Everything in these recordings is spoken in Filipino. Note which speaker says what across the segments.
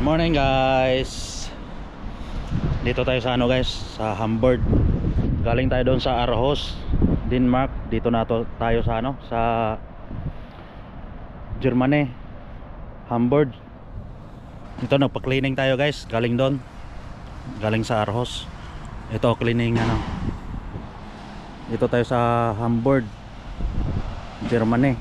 Speaker 1: Morning guys. Dito tayo sa guys, sa Hamburg. Galing tayo doon sa Aarhus, Denmark. Dito na tayo sa sa Germany, Hamburg. Dito nagpa-cleaning tayo guys. Galing doon. Galing sa Aarhus. Ito cleaning Dito tayo sa Hamburg, Germany.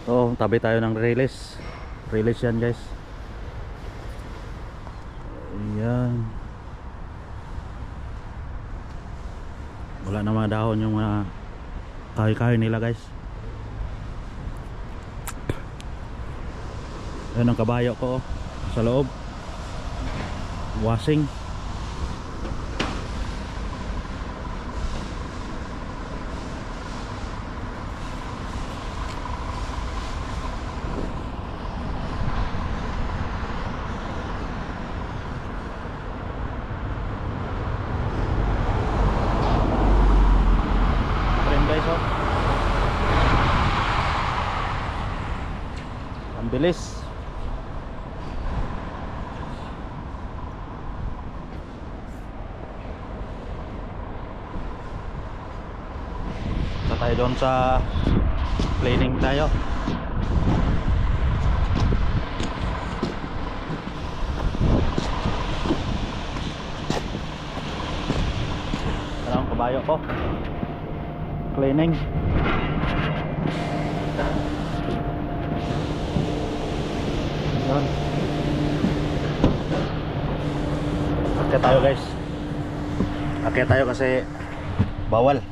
Speaker 1: So, tabi tayo ng release yan guys. Ayan. Wala na mga dahon yung mga kahoy-kahoy nila guys. Ayan ang kabayo ko sa loob. Washing. Ang bilis. Sa tayo doon sa cleaning tayo. Ano ang kabayo ko? Cleaning. Yan. Akyat tayo guys. Akyat tayo kasi bawal.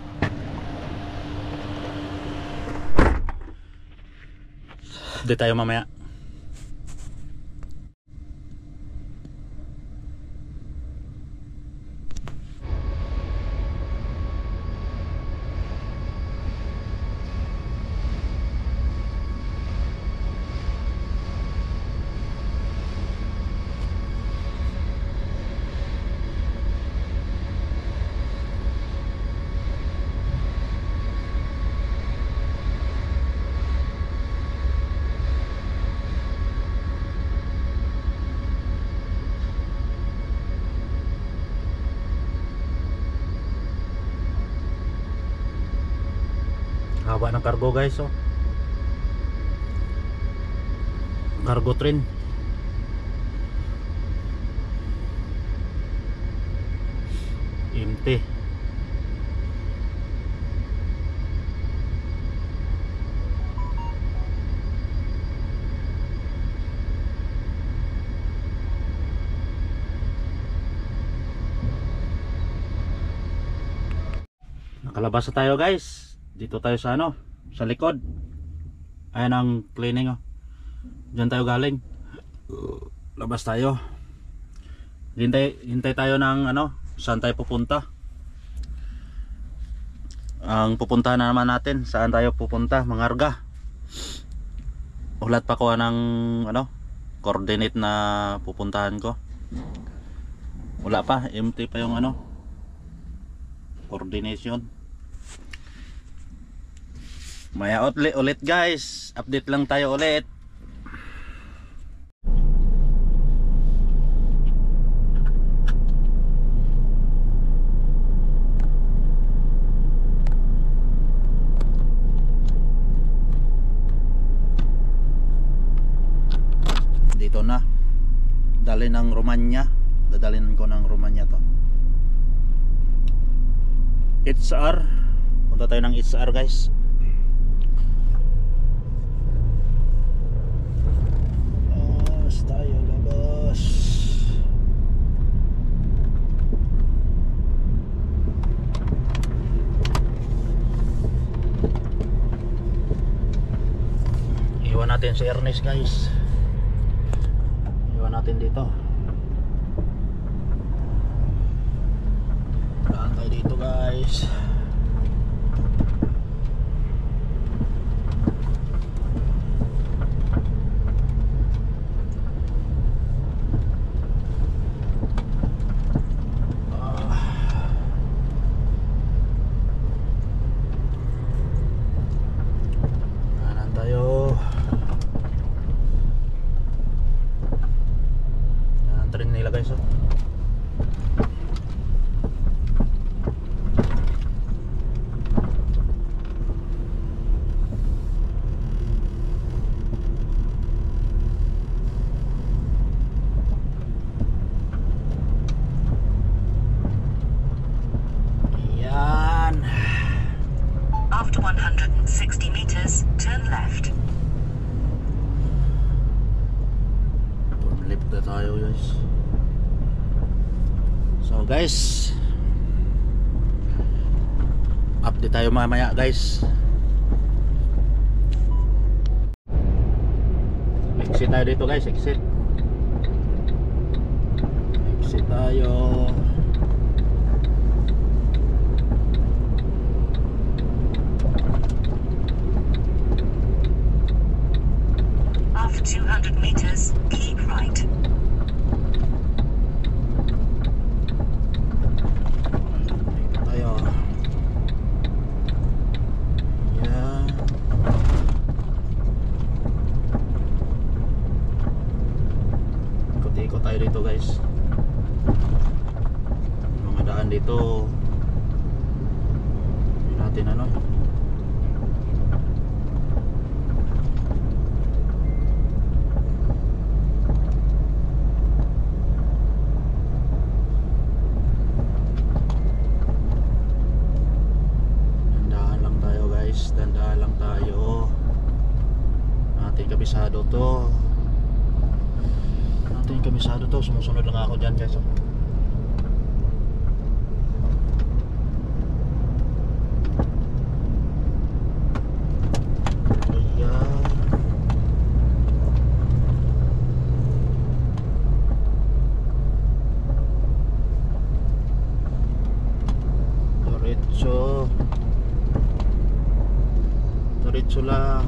Speaker 1: Di tayo mamaya. Haba ng cargo guys, oh. Cargo train. Empty. Nakalabas na tayo guys. Dito tayo sa sa likod. Ayan ang cleaning, oh. Diyan tayo galing. Labas tayo. Hintay tayo ng saan tayo pupunta. Ang pupuntahan na naman natin, saan tayo pupunta? Mangarga. Ulat pa ko ng coordinate na pupuntahan ko. Wala pa, empty pa yung coordination. Maya ulit guys, update lang tayo ulit. Dito na. Dali ng Romania. Dadalhin ko ng Romania to. HR. Punta tayo ng HR guys. Tayo labas. Iwan natin si Ernest guys. Iwan natin dito. Daan tayo dito guys. guys. So guys, update tayo mamaya guys. Exit tayo dito guys, exit tayo.
Speaker 2: After 200 meters, keep right.
Speaker 1: Dito tayo. Yan. Ikot-ikot tayo dito guys. Mga daan dito. Hindi natin ano. Dandaan lang tayo. Natin kabisado to. Sumusunod lang ako dyan guys. Ayan. Diretso lang.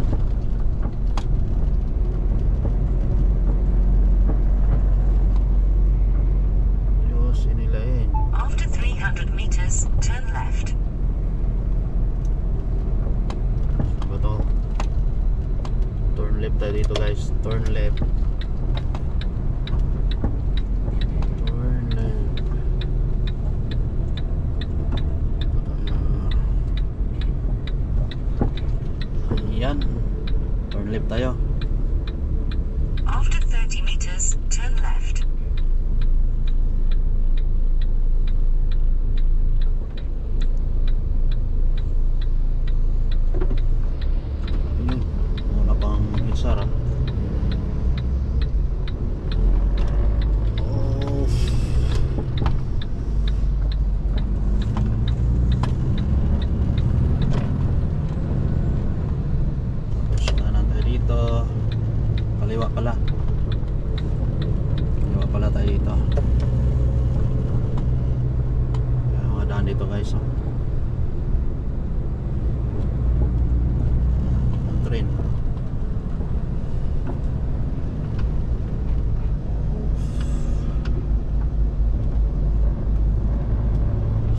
Speaker 1: Yos, inilain.
Speaker 2: After 300 meters, turn left.
Speaker 1: Ano ba to? Turn left tayo dito guys. Turn left. Turn left. Yan. Turn left tayo.
Speaker 2: After 30 meters, turn left.
Speaker 1: Ayun. Wala pang hitsara. Oh. Kaliwa pala tayo dito. May mga daan dito guys, oh. Ang train.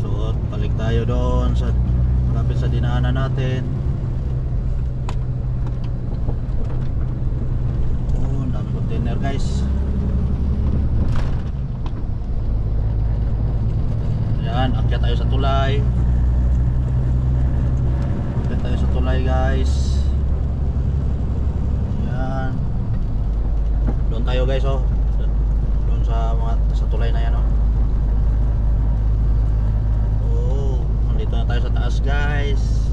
Speaker 1: So balik tayo doon sa malapit sa dinaanan natin. Container guys. Ayan, akyat tayo sa tulay. Akyat tayo sa tulay guys. Ayan. Doon tayo guys, oh. Doon sa tulay na yan, oh. Oh, nandito na tayo sa taas guys.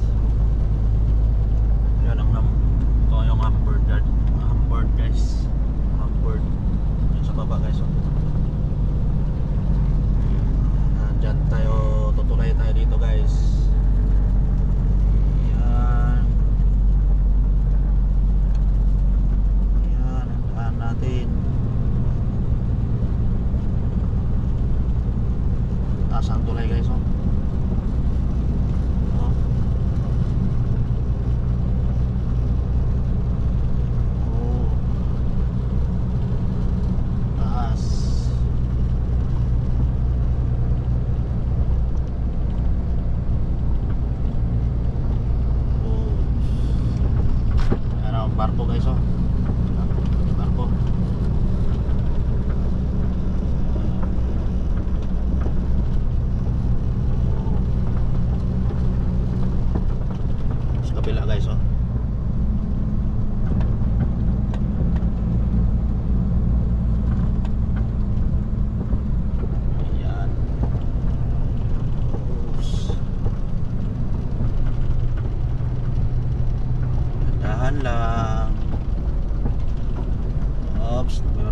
Speaker 1: Ayan ang ito yung hamburg guys. Yun sa baba guys, oh. Dyan tayo, tutulay tayo dito guys. Yan. Yan ang daan natin. Taas ang tulay guys, oh. Oh.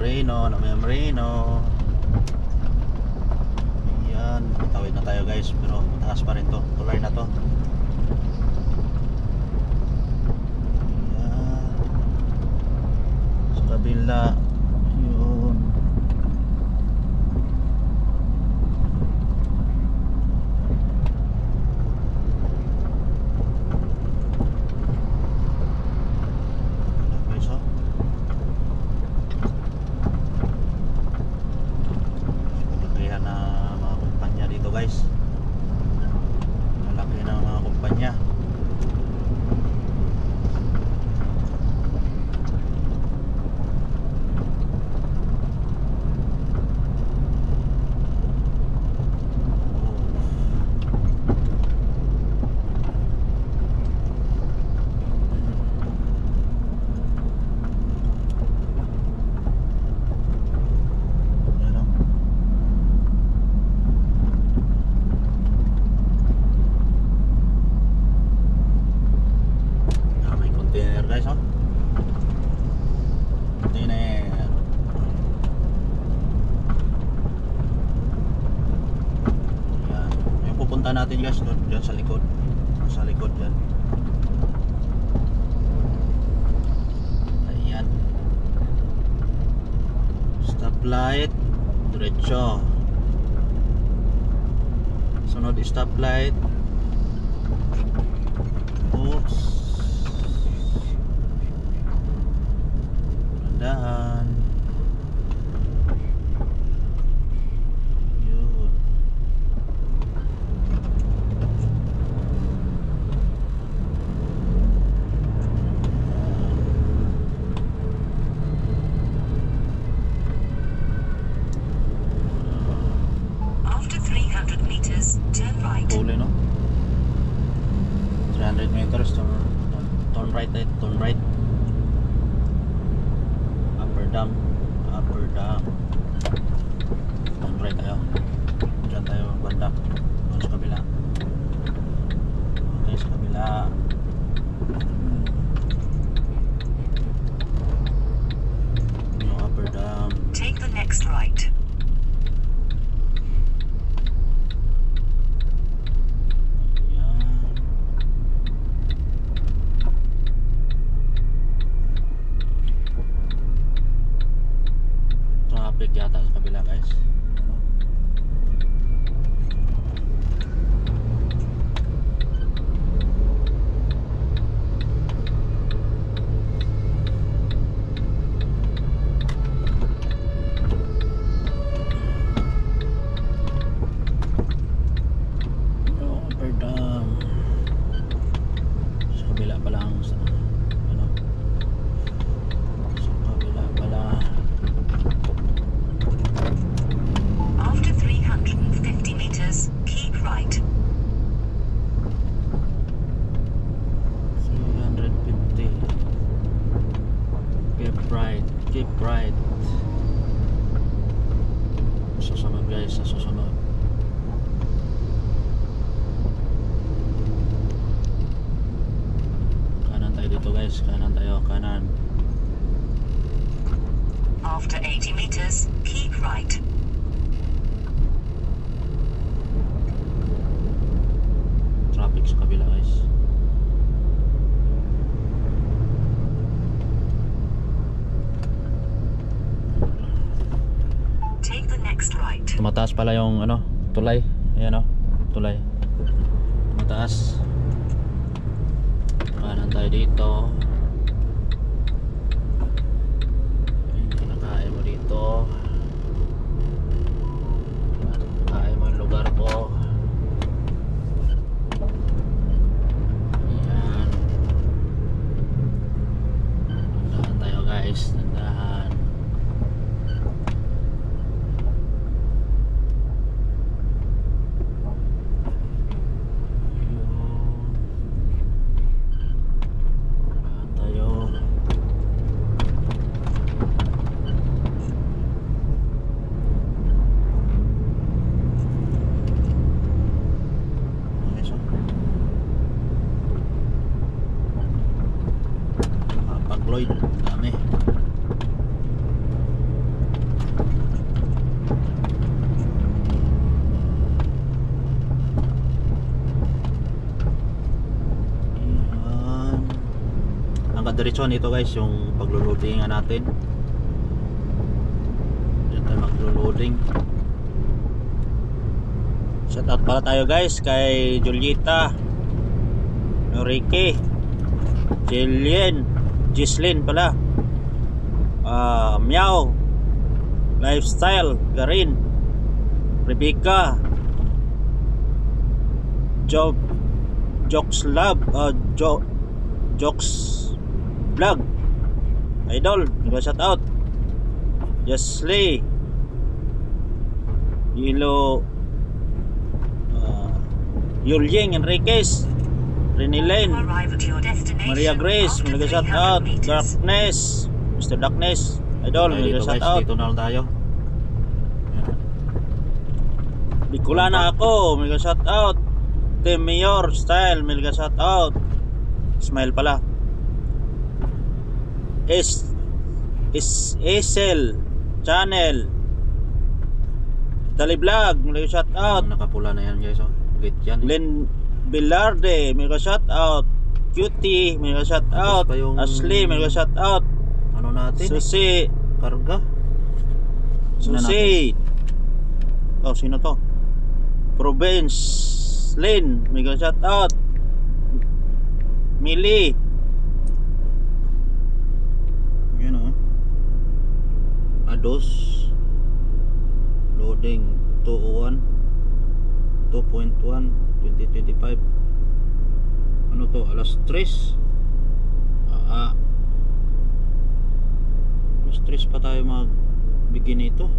Speaker 1: Moreno, na Kuya Moreno. Ayan, tawid na tayo guys, pero mataas pa rin to, tulay na to. Ayan, sa kabila yun. Guys, oh. Lalakihan na mga kumpanya dito guys. Malaki na mga kumpanya. Ayan, oh. May container guys, oh. Container. Ayan. Yung pupunta natin guys, doon, dyan sa likod. Sa likod dyan. Ayan. Stoplight. Diretso. Sunod stoplight. Oops. Dahan. Yun.
Speaker 2: After 300 meters, turn right.
Speaker 1: Huli, no? 300 meters, turn right, turn right. Upper dam. Turn right tayo. Diyan tayo banda. Doon sa kabila. Okay, sa kabila. Yung upper dam.
Speaker 2: Take the next right.
Speaker 1: Ayan. Traffic yata sa kabila guys. Yung upper dam. Sa kabila pala ang sa ano? Sa kabila pala.
Speaker 2: After 350 meters, keep right.
Speaker 1: 350. Keep right. Susunod guys, sa susunod. Kanan tayo dito guys, kanan tayo, kanan.
Speaker 2: After 80 meters, keep right.
Speaker 1: Traffic sa kabila guys.
Speaker 2: Take the next right.
Speaker 1: Tumataas pala yung ano, tulay. Ayan, oh, tulay. Tumataas. Kanan tayo dito. Nakain mo dito. Nakain mo yung lugar ko. Ayan. Nandahan tayo guys, nandahan. Lloyd, dami. diretso nito guys yung paglo-loading natin. Diyan tayo maglo-loading. Shout out pala tayo guys kay Julieta, Ricky, Gislin pala, Meow, Lifestyle, Garin, Rebecca, Jokes Lab, Jokes Vlog, Idol, shout out, Jesly, Yelo, Yulying Enriquez, Renilene, Maria Grace, mega shout out, Darkness, Mr. Darkness, Idol, mega shout out. Dito na lang tayo. Bicolana ako, mega shout out. Team Mayor Style, mega shout out. Smile pala. Esel Channel, Dali Vlog, mega shout out. Nakapula na yan guys, oh. Yan. Len Bilarde, mega shout out. Cutie, mega shout out. Ashley, mega shout out. Ano natin? Susi, Karga. Susi. Oh, sino to? Province Lin, mega shout out. Mili. Yan oh. Ados. Loading 201. 2.1 2025. Ano to? Alas 3. Alas 3 pa tayo magbigin ito.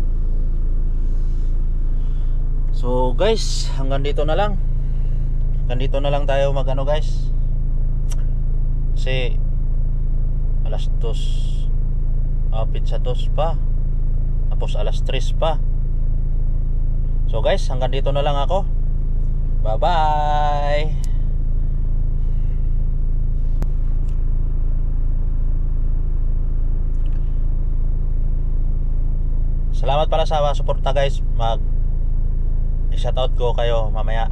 Speaker 1: So guys, hanggang dito na lang. Hanggang dito na lang tayo magano guys. Kasi alas 2 pizza 2 pa. Tapos alas 3 pa. So guys, hanggang dito na lang ako. Bye bye. Salamat pala sa suporta guys. I-shoutout ko kayo mamaya.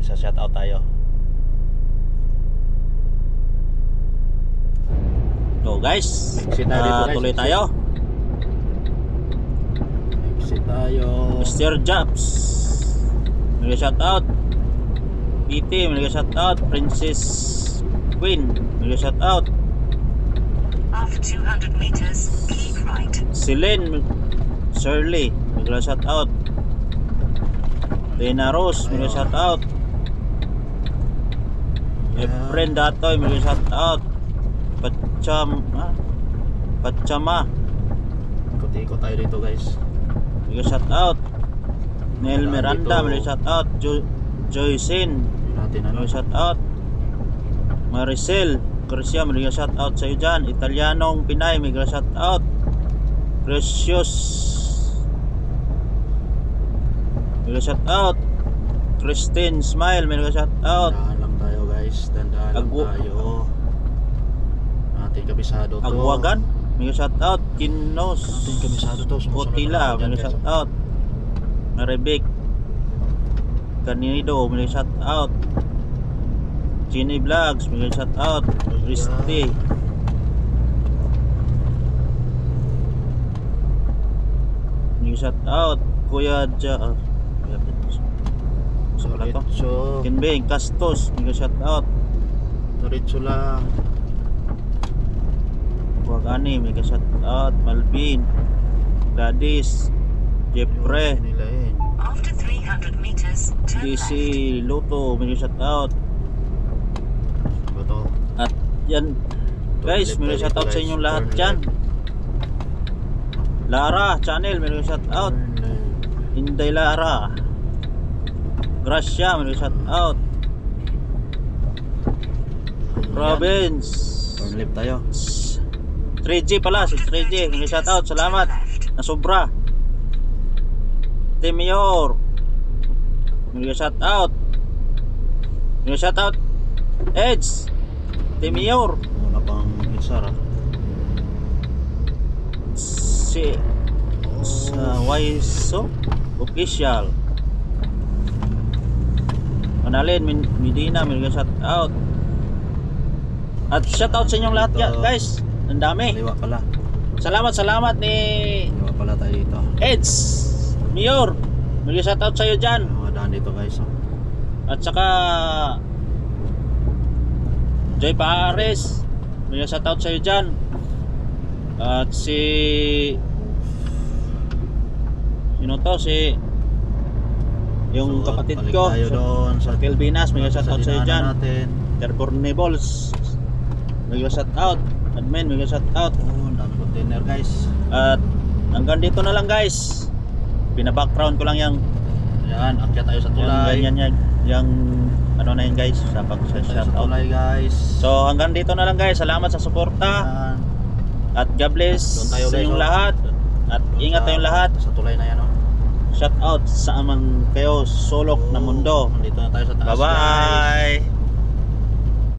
Speaker 1: Isa-shoutout tayo. So guys, tuloy tayo. Exit tayo. Mr. Jobs, mega shout out. PT, mega shout out. Princess Queen, mega shout out.
Speaker 2: After 200 meters, keep right.
Speaker 1: Celine Shirley, mega shout out. Lena Rose, mega shout out. Efren Datoy, mega shout out. Pachama. Ikot-ikot tayo dito guys. Mega shout out. Nel Miranda, mega shout out. Joycin, mega shout out. Maricel Garcia, mega shout out sa iyo dyan. Italianong Pinay, mega shout out. Precious, mega shout out. Christine Smile, mega shout out. Dandaan lang tayo guys, dandaan lang tayo. Ating kabisado to. Agwagan, mega shout out. Kinos, ating kabisado to. Otila, mega shout out. Narebek Canido, mega shout out. Genie Vlogs, mega shout out. Risti, mega shout out. Kuya Ja, so Kinbeng Castos, mega shout out. Diretso lang. Wagani, mega shout out. Malvin, Gladys, Jeffrey,
Speaker 2: After 300 meters, turn
Speaker 1: DC
Speaker 2: left.
Speaker 1: Luto, mega shout out. At yan guys, mega shout out sa inyong lahat dyan. Lara Channel, mega shout out. Inday Lara, Gracia, mega shout out. Province, turn left tayo. 3G pala, si 3G, mega shout out. Salamat na sobra. Team Mayor, mega shout out. Mega shout out. Edge, Team Mayor. Wala pang Isara. Si Waiso Official. Manalin Medina, mega shout out. At shoutout sa inyong lahat guys. Ang dami.
Speaker 3: Kaliwa pala.
Speaker 1: Salamat ni
Speaker 3: Kaliwa pala tayo dito.
Speaker 1: Eds Mayor. May shoutout sa iyo dyan.
Speaker 3: Mga daan dito guys. Oh.
Speaker 1: At saka Joy Pares. May shoutout sa iyo dyan. At sino to? Yung
Speaker 3: So,
Speaker 1: kapatid
Speaker 3: balik
Speaker 1: ko
Speaker 3: tayo doon sa
Speaker 1: Kelvinas. May shoutout sa iyo dyan.
Speaker 3: natin.
Speaker 1: Terbornables. May shoutout. Admin, may shoutout.
Speaker 3: Oh, dami container guys.
Speaker 1: At hanggang dito na lang guys. Pina-background ko lang yung
Speaker 3: Ayan, akyat tayo sa
Speaker 1: yung
Speaker 3: tulay.
Speaker 1: ganyan yan. Yung ano na yun guys. Sa
Speaker 3: Tayo sa
Speaker 1: pag-shoutout.
Speaker 3: tulay guys.
Speaker 1: So hanggang dito na lang guys. Salamat sa suporta.
Speaker 3: Ayan.
Speaker 1: At God bless
Speaker 3: Doon tayo
Speaker 1: sa
Speaker 3: guys,
Speaker 1: inyong
Speaker 3: oh.
Speaker 1: lahat. At
Speaker 3: Doon
Speaker 1: ingat
Speaker 3: sa-
Speaker 1: tayong lahat.
Speaker 3: Sa tulay na yan oh.
Speaker 1: Shout out sa amang kayo sulok na mundo.
Speaker 3: Nandito na tayo sa taas
Speaker 1: Bye bye.